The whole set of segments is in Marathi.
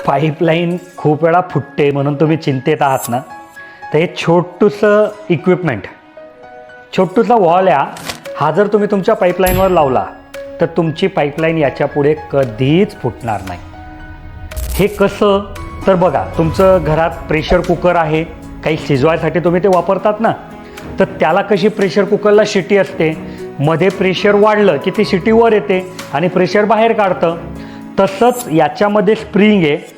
पाईपलाईन खूप वेळा फुटते म्हणून तुम्ही चिंतेत आहात ना, तर हे छोटूसं इक्विपमेंट, छोटूसा वॉल हा जर तुम्ही तुमच्या पाईपलाईनवर लावला तर तुमची पाईपलाईन याच्यापुढे कधीच फुटणार नाही. हे कसं तर बघा, तुमचं घरात प्रेशर कुकर आहे, काही शिजवायसाठी तुम्ही ते वापरतात ना, तर त्याला कशी प्रेशर कुकरला शिटी असते, मध्ये प्रेशर वाढलं की ती शिटी वर येते आणि प्रेशर बाहेर काढतं. तसंच याच्यामध्ये स्प्रिंग आहे.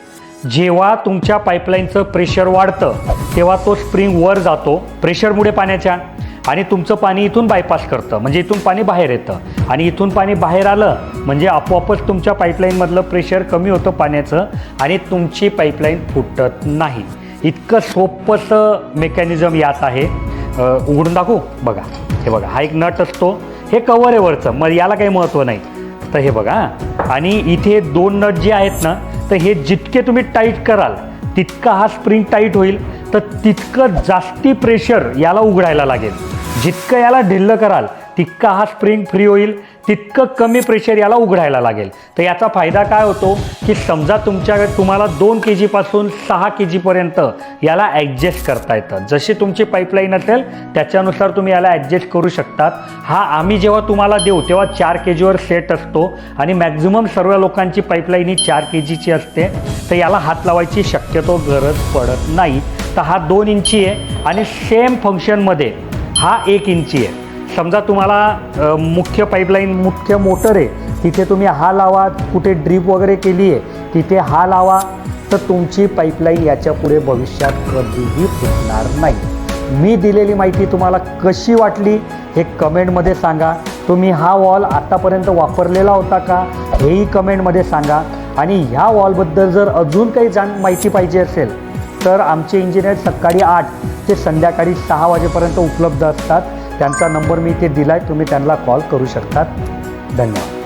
जेव्हा तुमच्या पाईपलाईनचं प्रेशर वाढतं तेव्हा तो स्प्रिंग वर जातो प्रेशरमुळे पाण्याच्या, आणि तुमचं पाणी इथून बायपास करतं, म्हणजे इथून पाणी बाहेर येतं. आणि इथून पाणी बाहेर आलं म्हणजे आपोआपच तुमच्या पाईपलाईनमधलं प्रेशर कमी होतं पाण्याचं आणि तुमची पाईपलाईन फुटत नाही. इतकं सोपंसं मेकॅनिझम यात आहे. उघडून दाखवू? बघा, हे बघा, हा एक नट असतो, हे कवर आहे वरचं, मग याला काही महत्त्व नाही. तर हे बघा, आणि इथे 2 नट जे आहेत ना, तर हे जितके तुम्ही टाईट कराल तितका हा स्प्रिंग टाईट होईल, तर तितकं जास्ती प्रेशर याला उघडायला लागेल. जितकं याला ढिल्लं कराल तितका हा स्प्रिंग फ्री होईल, तितकं कमी प्रेशर याला उघडायला लागेल. तर याचा फायदा काय होतो की समजा तुम्हाला 2 kg पासून 6 kg पर्यंत याला ॲडजस्ट करता येतं. जशी तुमची पाईपलाईन असेल त्याच्यानुसार तुम्ही याला ॲडजस्ट करू शकतात. हा आम्ही जेव्हा तुम्हाला देऊ तेव्हा 4 kg वर सेट असतो आणि मॅक्झिमम सर्व लोकांची पाईपलाईन ही 4 kg ची असते, तर याला हात लावायची शक्यतो गरज पडत नाही. तर हा 2 इंची आहे आणि सेम फंक्शनमध्ये हा 1 इंची आहे. समजा तुम्हाला मुख्य पाईपलाईन, मुख्य मोटर आहे, तिथे तुम्ही हा लावा, कुठे ड्रीप वगैरे केली आहे तिथे हा लावा, तर तुमची पाईपलाईन याच्या पुढे भविष्यात कधीही फुटणार नाही. मी दिलेली माहिती तुम्हाला कशी वाटली हे कमेंटमध्ये सांगा. तुम्ही हा वॉल आतापर्यंत वापरलेला होता का हेही कमेंटमध्ये सांगा. आणि ह्या वॉलबद्दल जर अजून काही माहिती पाहिजे असेल तर आमचे इंजिनियर सकाळी 8 ते संध्याकाळी 6 वाजेपर्यंत उपलब्ध असतात. त्यांचा नंबर मी इथे दिला आहे, तुम्ही त्यांना कॉल करू शकतात. धन्यवाद.